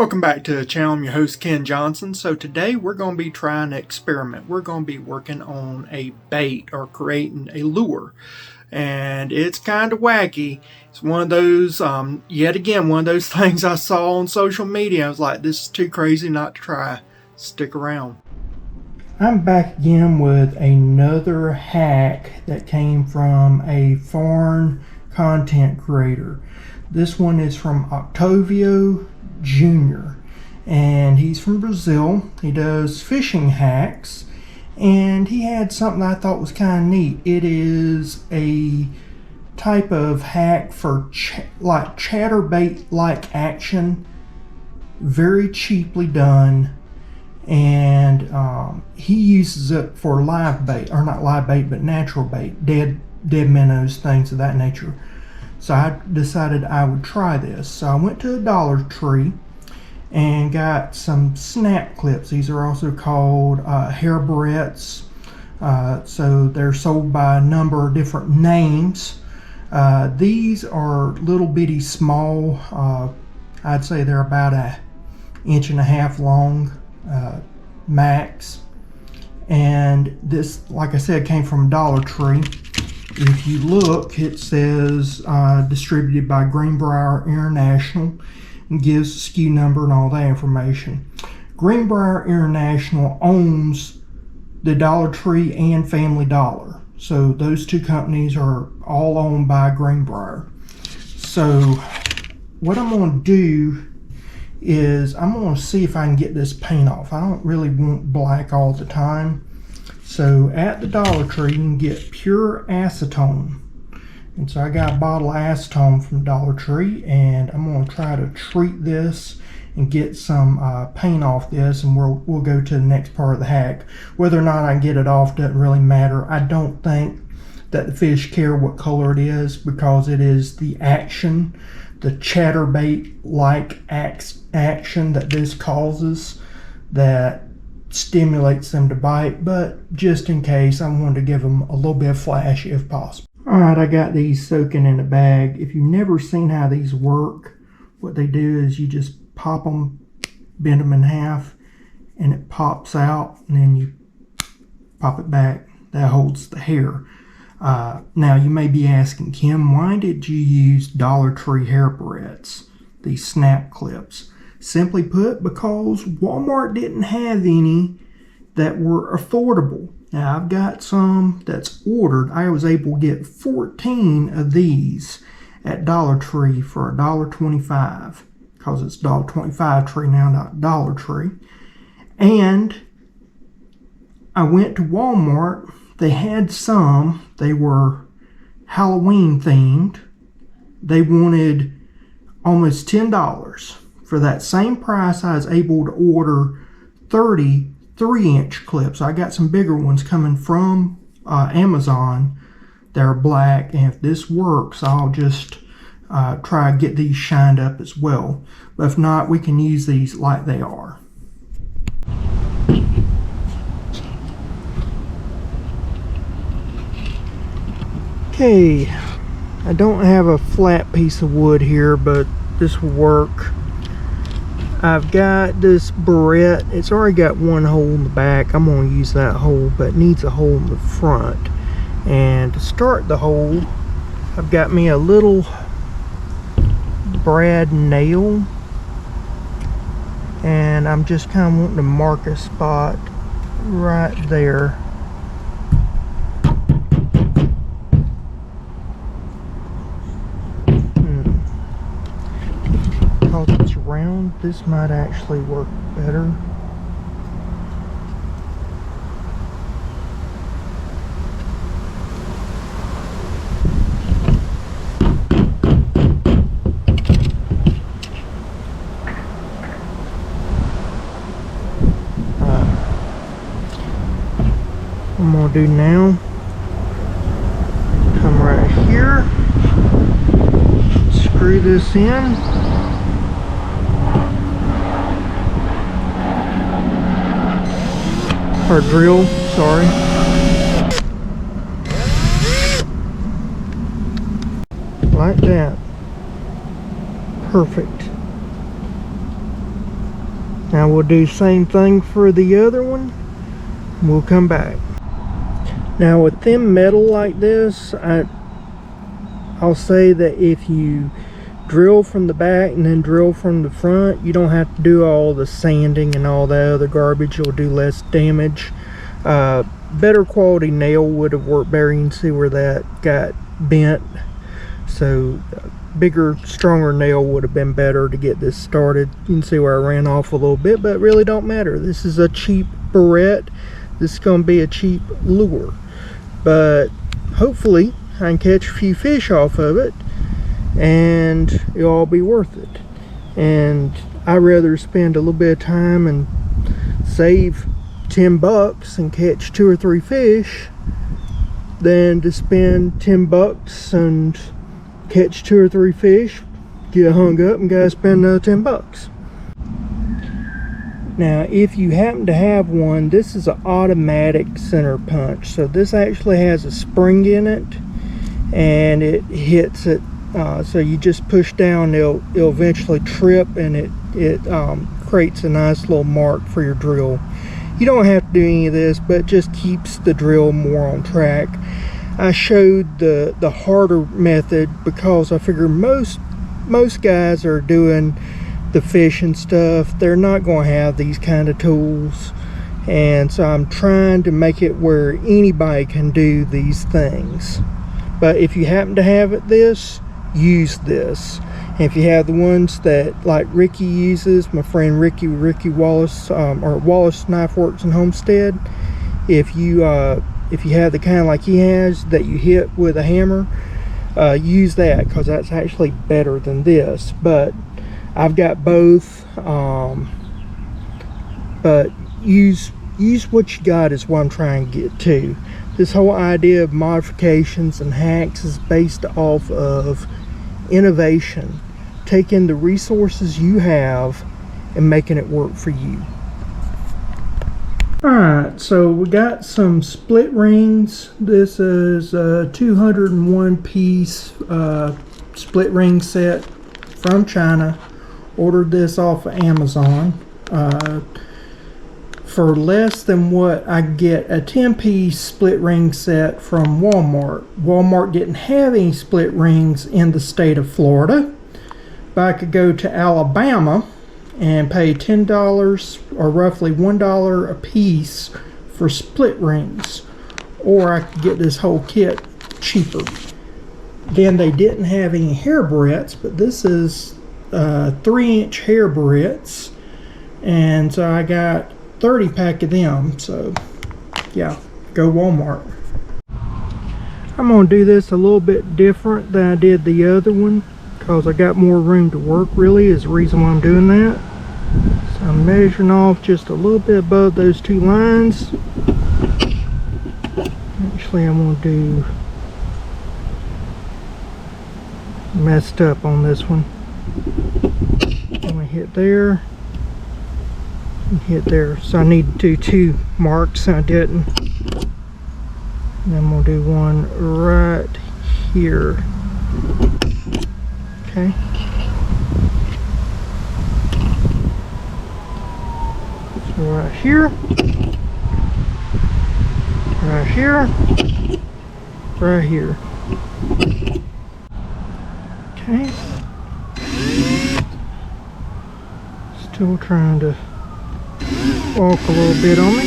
Welcome back to the channel. I'm your host Ken Johnson. So today we're going to be trying an experiment. We're going to be working on a bait or creating a lure. And it's kind of wacky. It's one of those, yet again, one of those things I saw on social media. I was like, this is too crazy not to try. Stick around. I'm back again with another hack that came from a foreign content creator. This one is from Octavio Jr. and he's from Brazil. He does fishing hacks, and he had something I thought was kind of neat. It is a type of hack for like chatterbait like action, very cheaply done, and he uses it for live bait, or not live bait but natural bait, dead minnows, things of that nature. So I decided I would try this. So I went to a Dollar Tree and got some snap clips. These are also called hair barrettes. So they're sold by a number of different names. These are little bitty small. I'd say they're about an 1.5 inch long max. And this, like I said, came from Dollar Tree. If you look, it says distributed by Greenbrier International, and gives the SKU number and all that information. Greenbrier International owns the Dollar Tree and Family Dollar. So those two companies are all owned by Greenbrier. So what I'm going to do is I'm going to see if I can get this paint off. I don't really want black all the time. So at the Dollar Tree, you can get pure acetone. And so I got a bottle of acetone from Dollar Tree, and I'm going to try to treat this and get some paint off this, and we'll go to the next part of the hack. Whether or not I can get it off doesn't really matter. I don't think that the fish care what color it is, because it is the action, the chatterbait-like action that this causes that stimulates them to bite. But just in case, I wanted to give them a little bit of flash if possible. Alright, I got these soaking in a bag. If you've never seen how these work, what they do is you just pop them, bend them in half, and it pops out, and then you pop it back. That holds the hair. Now you may be asking, Kim, why did you use Dollar Tree hair barrettes, these snap clips? Simply put, because Walmart didn't have any that were affordable. Now I've got some that's ordered. I was able to get 14 of these at Dollar Tree for $1.25, because it's $1.25 Tree now, not Dollar Tree. And I went to Walmart. They had some. They were Halloween themed. They wanted almost $10. For that same price, I was able to order 30 3-inch clips. I got some bigger ones coming from Amazon. They're black, and if this works, I'll just try to get these shined up as well. But if not, we can use these like they are. Okay, I don't have a flat piece of wood here, but this will work. I've got this barrette. It's already got one hole in the back. I'm going to use that hole, but it needs a hole in the front. And to start the hole, I've got me a little brad nail, and I'm just kind of wanting to mark a spot right there. Because it's round, this might actually work better. What I'm gonna do now, come right here, screw this in. Or drill, sorry. Like that. Perfect. Now we'll do the same thing for the other one. We'll come back. Now with thin metal like this, I'll say that if you drill from the back and then drill from the front, you don't have to do all the sanding and all that other garbage. You'll do less damage. Better quality nail would have worked better. You can see where that got bent. So bigger, stronger nail would have been better to get this started. You can see where I ran off a little bit, but it really don't matter. This is a cheap barrette. This is going to be a cheap lure. But hopefully I can catch a few fish off of it and it'll all be worth it. And I'd rather spend a little bit of time and save $10 and catch 2 or 3 fish than to spend $10 and catch 2 or 3 fish, get hung up, and gotta spend another $10. Now if you happen to have one, this is an automatic center punch. So this actually has a spring in it and it hits it. So you just push down, it'll eventually trip, and it creates a nice little mark for your drill. You don't have to do any of this, but it just keeps the drill more on track. I showed the harder method because I figure most guys are doing the fishing stuff. They're not going to have these kind of tools, and so I'm trying to make it where anybody can do these things. But if you happen to have this, use this. And if you have the ones that like Ricky uses, my friend Ricky Wallace, or Wallace Knife Works in Homestead, if you have the kind like he has that you hit with a hammer, use that, because that's actually better than this. But I've got both, but use what you got is what I'm trying to get to. This whole idea of modifications and hacks is based off of innovation, taking the resources you have and making it work for you. Alright, so we got some split rings. This is a 201 piece split ring set from China. Ordered this off of Amazon for less than what I get a 10-piece split ring set from Walmart. Walmart didn't have any split rings in the state of Florida, but I could go to Alabama and pay $10 or roughly $1 a piece for split rings, or I could get this whole kit cheaper. Then they didn't have any hair barrettes, but this is 3-inch hair barrettes, and so I got 30 pack of them. So yeah, go Walmart. I'm gonna do this a little bit different than I did the other one because I got more room to work, really is the reason why I'm doing that. So I'm measuring off just a little bit above those 2 lines. Actually I'm gonna do messed up on this one. I'm gonna hit there and hit there, so I need to do 2 marks and I didn't. And then we'll do one right here. Okay. So right here, right here, right here. Okay. Still trying to walk a little bit on me.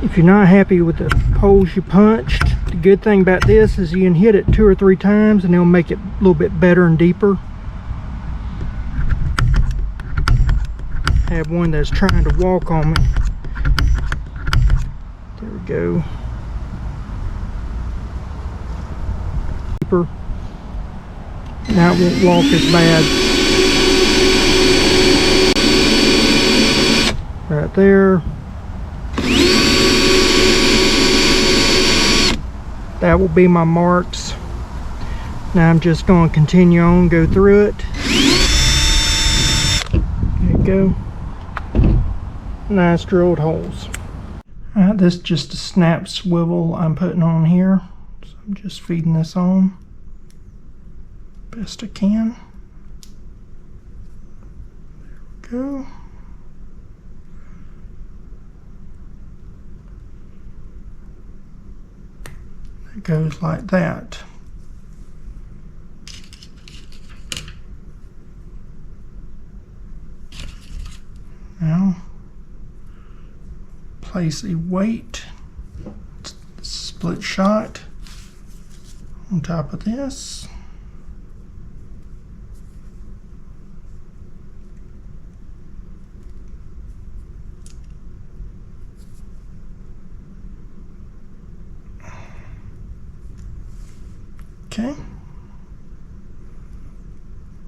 If you're not happy with the holes you punched, the good thing about this is you can hit it 2 or 3 times and it'll make it a little bit better and deeper. I have one that's trying to walk on me. There we go. Deeper. Now it won't walk as bad. Right there. That will be my marks. Now I'm just going to continue on, go through it. There you go. Nice drilled holes. This is just a snap swivel I'm putting on here. So I'm just feeding this on best I can. There we go. It goes like that. Now, place a weight, split shot on top of this. Okay.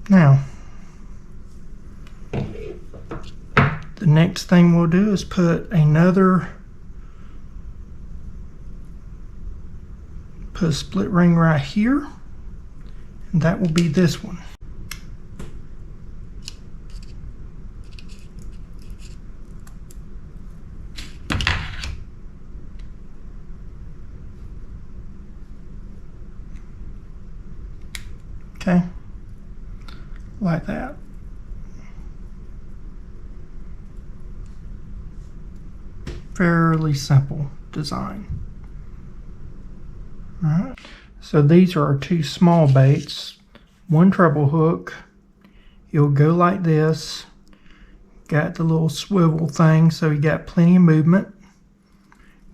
Now, the next thing we'll do is put a split ring right here, and that will be this one. Okay, like that. Fairly simple design. Alright, so these are our two small baits. One treble hook. It'll go like this. Got the little swivel thing, so you got plenty of movement.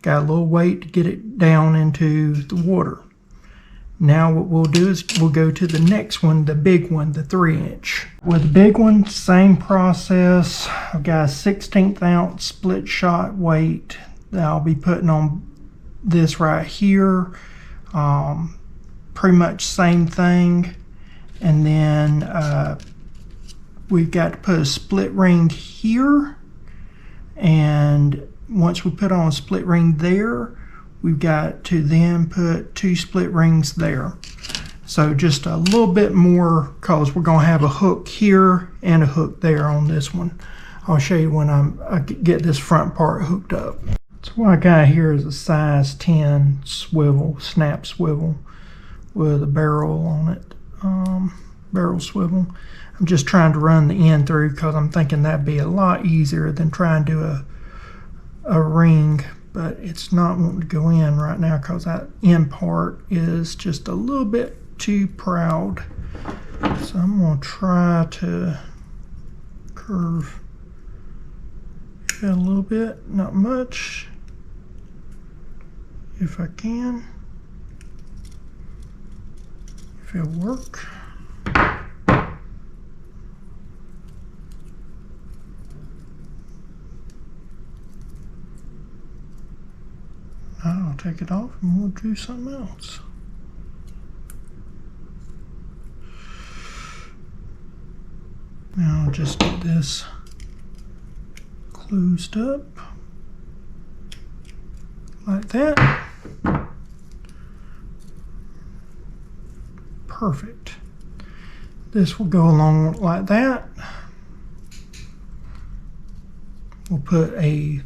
Got a little weight to get it down into the water. Now what we'll do is we'll go to the next one, the big one, the 3-inch. With the big one, same process. I've got a 1/16 ounce split shot weight that I'll be putting on this right here. Pretty much same thing. And then we've got to put a split ring here. And once we put on a split ring there, we've got to then put 2 split rings there. So just a little bit more, because we're going to have a hook here and a hook there on this one. I'll show you when I get this front part hooked up. So what I got here is a size 10 swivel, snap swivel with a barrel on it, barrel swivel. I'm just trying to run the end through because I'm thinking that'd be a lot easier than trying to do a ring. But it's not wanting to go in right now because that end part is just a little bit too proud. So I'm going to try to curve it a little bit, not much, if I can, if it'll work. I'll take it off and we'll do something else. Now I'll just get this closed up like that. Perfect. This will go along like that. We'll put a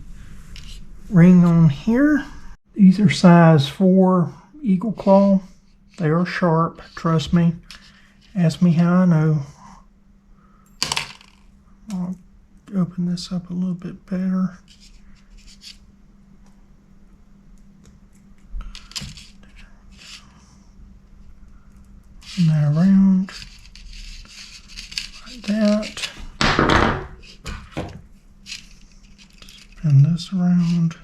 ring on here. These are size 4 Eagle Claw. They are sharp, trust me. Ask me how I know. I'll open this up a little bit better. And that around like that. Spin this around.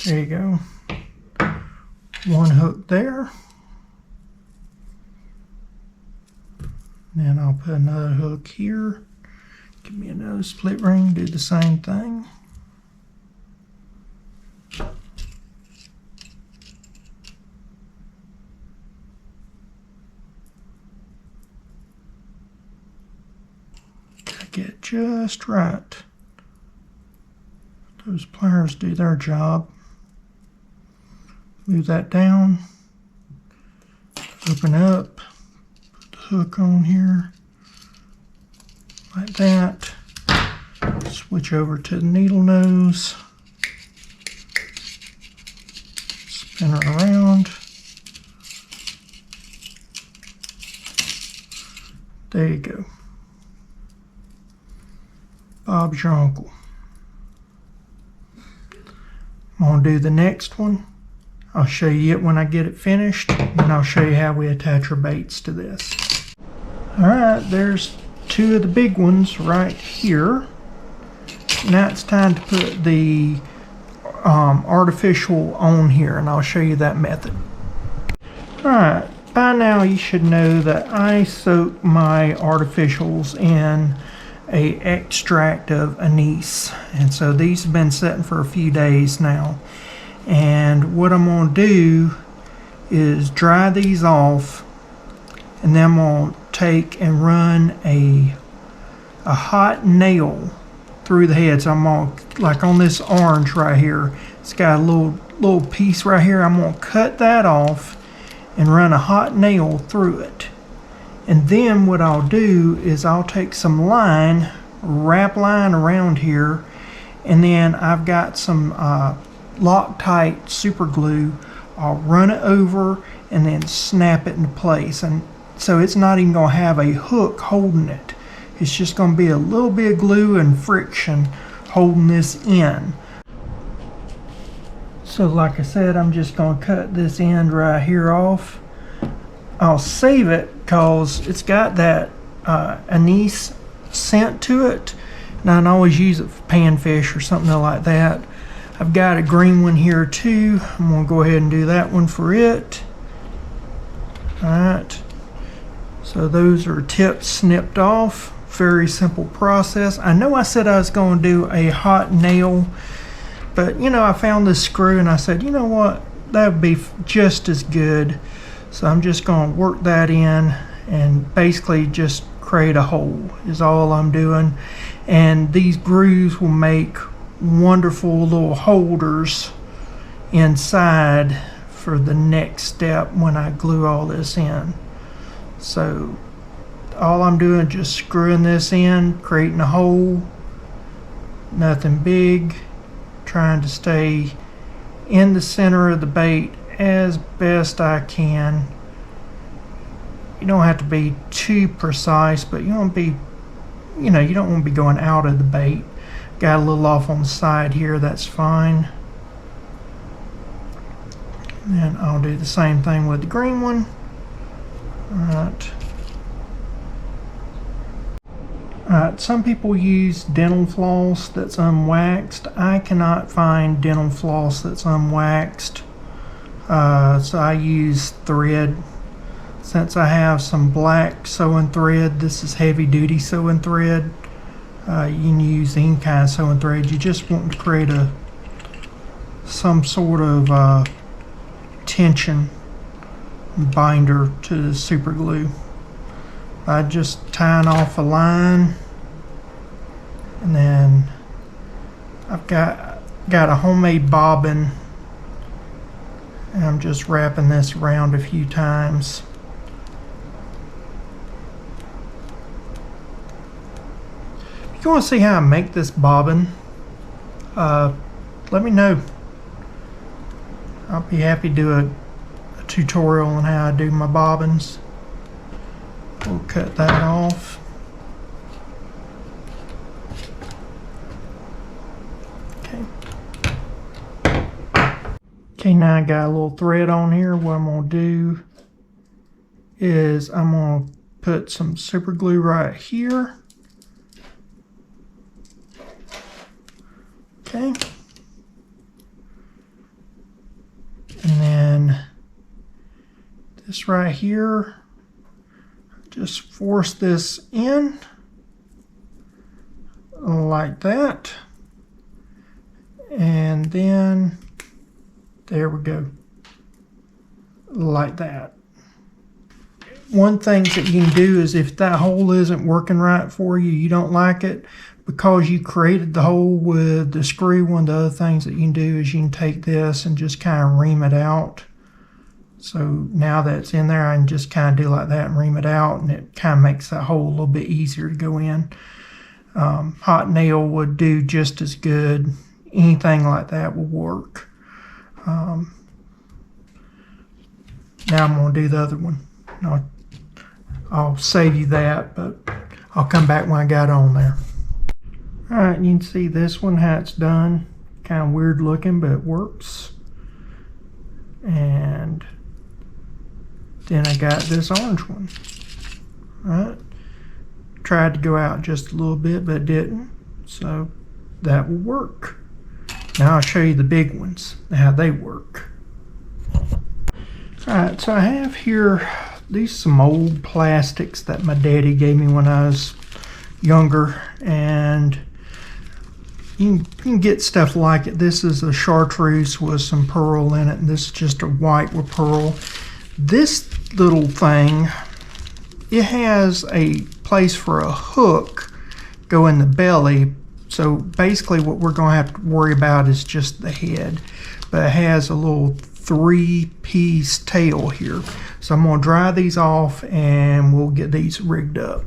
There you go. One hook there. Then I'll put another hook here. Give me another split ring, do the same thing. Gotta get it just right. Those pliers do their job. Move that down, open up, put the hook on here, like that. Switch over to the needle nose. Spin her around. There you go. Bob's your uncle. I'm going to do the next one. I'll show you it when I get it finished, and I'll show you how we attach our baits to this. Alright, there's two of the big ones right here. Now it's time to put the artificial on here, and I'll show you that method. Alright, by now you should know that I soak my artificials in a extract of anise, and so these have been sitting for a few days now. And what I'm going to do is dry these off, and then I'm going to take and run a hot nail through the head. So I'm going to, like on this orange right here, it's got a little piece right here. I'm going to cut that off and run a hot nail through it. And then what I'll do is I'll take some line, wrap line around here, and then I've got some Loctite super glue. I'll run it over and then snap it into place, and so it's not even going to have a hook holding it. It's just going to be a little bit of glue and friction holding this in. So like I said, I'm just going to cut this end right here off. I'll save it because it's got that anise scent to it, and I can always use it for panfish or something like that. I've got a green one here too. I'm going to go ahead and do that one for it. Alright, so those are tips snipped off. Very simple process. I know I said I was going to do a hot nail, but you know, I found this screw and I said, you know what, that would be just as good. So I'm just going to work that in and basically just create a hole is all I'm doing. And these grooves will make wonderful little holders inside for the next step when I glue all this in. So all I'm doing is just screwing this in, creating a hole. Nothing big, trying to stay in the center of the bait as best I can. You don't have to be too precise, but you don't want to be, you know, you don't want to be going out of the bait. Got a little off on the side here, that's fine. And I'll do the same thing with the green one. Alright. Alright, some people use dental floss that's unwaxed. I cannot find dental floss that's unwaxed. So I use thread. Since I have some black sewing thread, this is heavy duty sewing thread. You can use any kind of sewing thread. You just want to create some sort of tension binder to the super glue. I just tying off a line, and then I've got a homemade bobbin, and I'm just wrapping this around a few times. If you want to see how I make this bobbin, let me know. I'll be happy to do a tutorial on how I do my bobbins. We'll cut that off. Okay, now I got a little thread on here. What I'm going to do is I'm going to put some super glue right here. Okay. And then this right here, just force this in like that. And then there we go, like that. One thing that you can do is if that hole isn't working right for you, you don't like it, because you created the hole with the screw, one of the other things that you can do is you can take this and just kind of ream it out. So now that it's in there, I can just kind of do like that and ream it out, and it kind of makes that hole a little bit easier to go in. Hot nail would do just as good. Anything like that will work. Now I'm going to do the other one. I'll save you that, but I'll come back when I got on there. Alright, you can see this one, how it's done. Kind of weird looking, but it works. And then I got this orange one. Right? Tried to go out just a little bit, but it didn't. So that will work. Now I'll show you the big ones, how they work. Alright, so I have here some old plastics that my daddy gave me when I was younger, and you can get stuff like it. This is a chartreuse with some pearl in it, and this is just a white with pearl. This little thing, it has a place for a hook go in the belly. So basically what we're going to have to worry about is just the head, but it has a little 3-piece tail here. So I'm going to dry these off and we'll get these rigged up.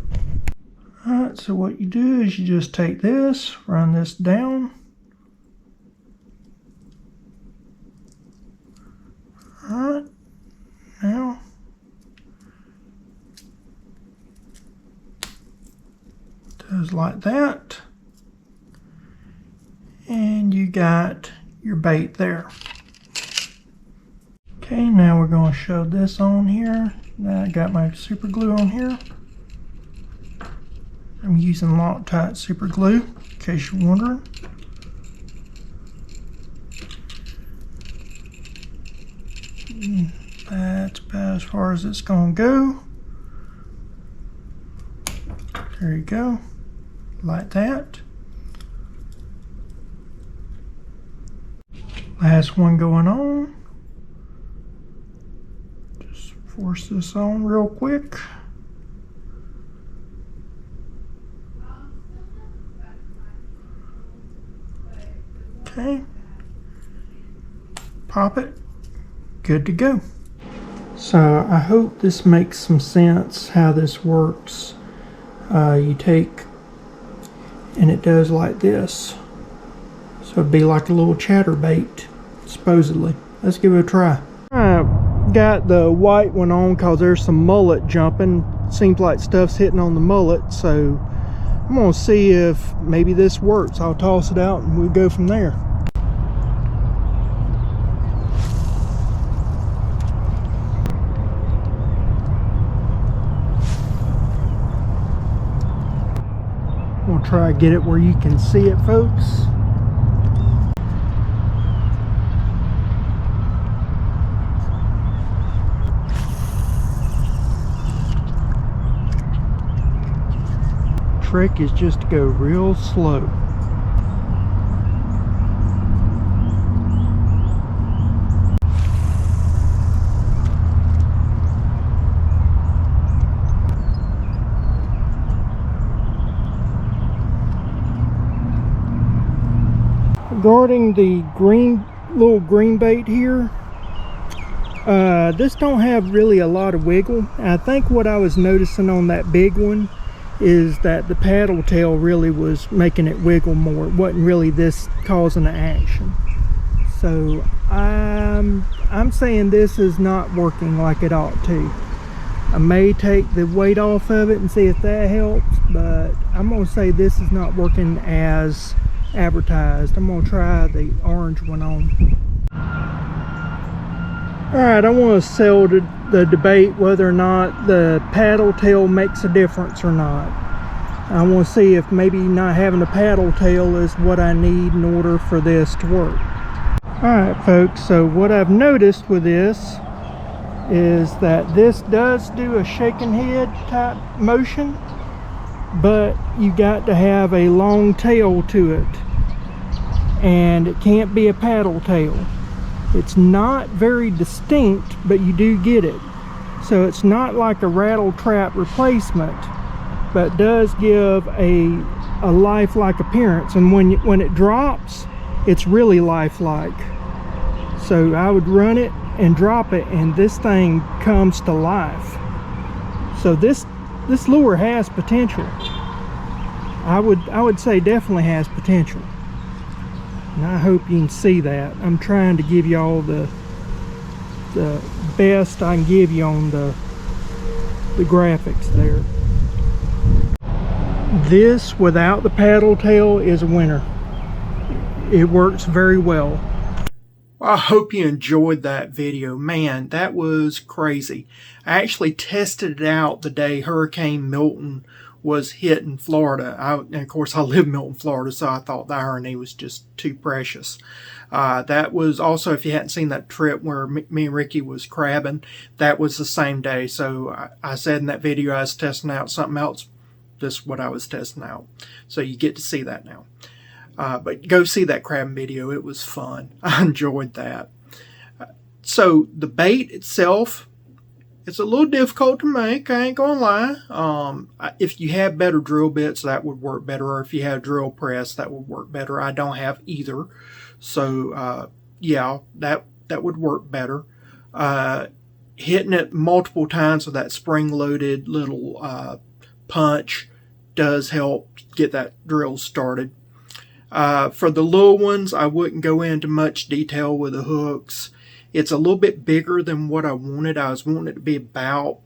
Alright, so what you do is you just take this, run this down. Alright, now does like that. And you got your bait there. Okay, now we're going to show this on here. Now I got my super glue on here. I'm using Loctite super glue, in case you're wondering. That's about as far as it's going to go. There you go, like that. Last one going on. Just force this on real quick. Okay. Pop it. Good to go. So I hope this makes some sense how this works. You take, and it does like this. So it'd be like a little chatterbait, supposedly. Let's give it a try. I got the white one on because there's some mullet jumping. Seems like stuff's hitting on the mullet, so I'm gonna see if maybe this works. I'll toss it out and we'll go from there. I'm gonna try to get it where you can see it, folks. Trick is just to go real slow. Regarding the little green bait here, this don't have really a lot of wiggle. I think what I was noticing on that big one is that the paddle tail really was making it wiggle more. It wasn't really this causing the action. So I'm saying this is not working like it ought to. I may take the weight off of it and see if that helps, but I'm going to say this is not working as advertised. I'm going to try the orange one on. Alright, I want to settle the debate whether or not the paddle tail makes a difference or not. I want to see if maybe not having a paddle tail is what I need in order for this to work. Alright folks, so what I've noticed with this is that this does do a shaking head type motion, but you got to have a long tail to it, and it can't be a paddle tail. It's not very distinct, but you do get it. So it's not like a rattle trap replacement, but does give a lifelike appearance. And when it drops, it's really lifelike. So I would run it and drop it, and this thing comes to life. So this lure has potential. I would say definitely has potential. And I hope you can see that. I'm trying to give y'all the best I can give you on the graphics there. This without the paddle tail is a winner. It works very well. Well, I hope you enjoyed that video. Man, that was crazy. I actually tested it out the day Hurricane Milton was hitting Florida. And of course, I live in Milton, Florida, so I thought the irony was just too precious. That was also, if you hadn't seen that trip where me and Ricky was crabbing, that was the same day. So I said in that video I was testing out something else. This is what I was testing out. So you get to see that now. But go see that crabbing video. It was fun. I enjoyed that. So the bait itself, it's a little difficult to make, I ain't gonna lie. If you have better drill bits, that would work better. Or if you have drill press, that would work better. I don't have either. So yeah, that would work better. Hitting it multiple times with that spring-loaded little punch does help get that drill started. For the little ones, I wouldn't go into much detail with the hooks. It's a little bit bigger than what I wanted. I was wanting it to be about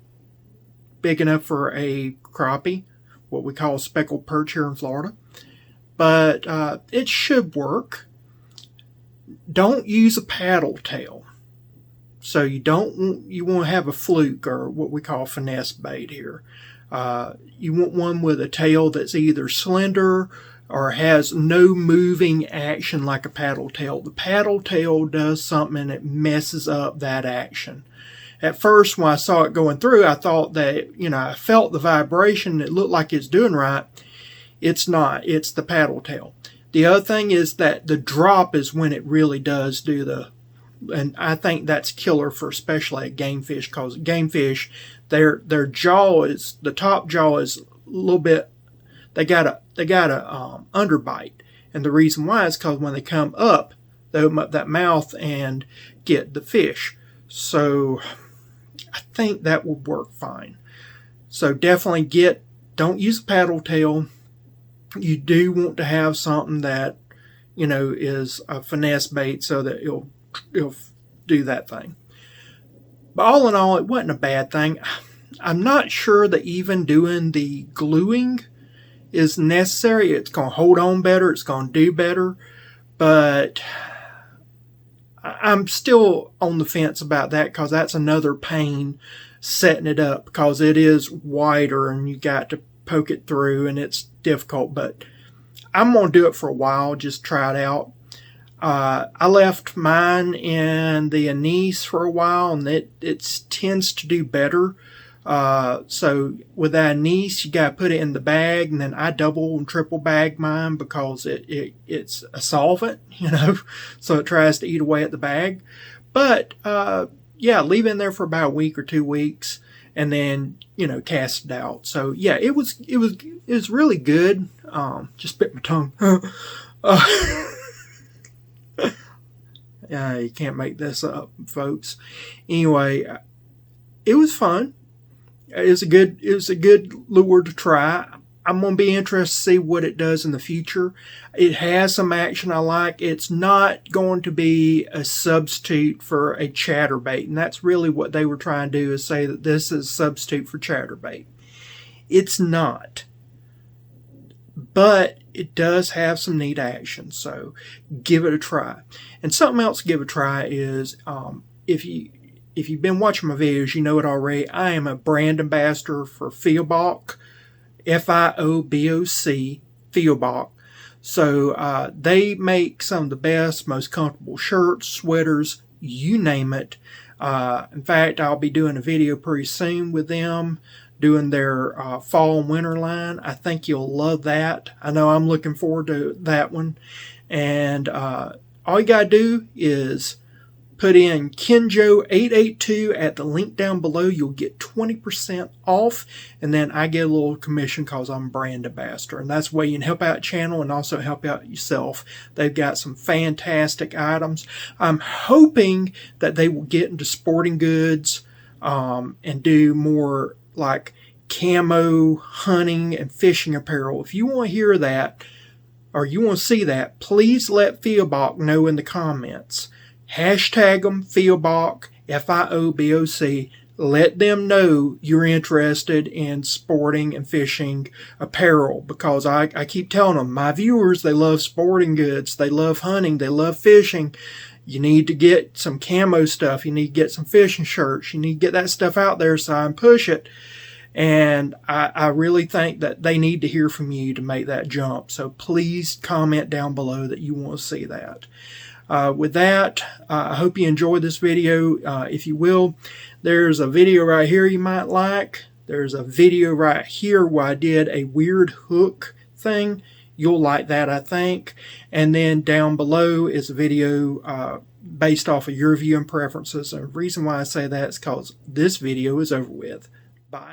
big enough for a crappie, what we call speckled perch here in Florida. But it should work. Don't use a paddle tail. So you want to have a fluke, or what we call finesse bait here. You want one with a tail that's either slender or has no moving action like a paddle tail. The paddle tail does something and it messes up that action. At first, when I saw it going through, I thought that, I felt the vibration. It looked like it's doing right. It's not. It's the paddle tail. The other thing is that the drop is when it really does do and I think that's killer for especially a game fish, because game fish, their jaw is, the top jaw is a little bit, they got a underbite, and the reason why is because when they come up, they open up that mouth and get the fish. So I think that will work fine. So definitely don't use a paddle tail. You do want to have something that is a finesse bait so that it'll do that thing. But all in all, it wasn't a bad thing. I'm not sure that even doing the gluing is necessary. It's going to hold on better. It's going to do better. But I'm still on the fence about that, because that's another pain setting it up, because it is wider and you got to poke it through and it's difficult. But I'm going to do it for a while, just try it out. I left mine in the anise for a while, and it tends to do better. So with that anise, you got to put it in the bag, and then I double and triple bag mine because it's a solvent, so it tries to eat away at the bag. But yeah, leave it in there for about a week or 2 weeks, and then cast it out. So yeah, it was really good. Just bit my tongue. You can't make this up, folks. Anyway, it was fun. It was a good lure to try. I'm going to be interested to see what it does in the future. It has some action I like. It's not going to be a substitute for a chatterbait, and that's really what they were trying to do, is say that this is a substitute for chatterbait. It's not. But it does have some neat action, so give it a try. And something else to give a try is, if you've been watching my videos, you know it already. I am a brand ambassador for Fioboc, F-I-O-B-O-C, Fioboc. So they make some of the best, most comfortable shirts, sweaters, you name it. In fact, I'll be doing a video pretty soon with them, doing their fall and winter line. I think you'll love that. I know I'm looking forward to that one. And all you gotta do is put in Kenjo882 at the link down below. You'll get 20% off, and then I get a little commission because I'm a brand ambassador, and that's the way you can help out the channel and also help out yourself. They've got some fantastic items. I'm hoping that they will get into sporting goods and do more like camo hunting and fishing apparel. If you want to hear that, or you want to see that, please let Fioboc know in the comments. Hashtag them, Fioboc, Fioboc. Let them know you're interested in sporting and fishing apparel, because I keep telling them, my viewers, they love sporting goods, they love hunting, they love fishing. You need to get some camo stuff, you need to get some fishing shirts, you need to get that stuff out there so I can push it. And I really think that they need to hear from you to make that jump. So please comment down below that you want to see that. With that, I hope you enjoyed this video. If you will, there's a video right here you might like. There's a video right here where I did a weird hook thing. You'll like that, I think. And then down below is a video based off of your viewing preferences. And the reason why I say that is because this video is over with. Bye.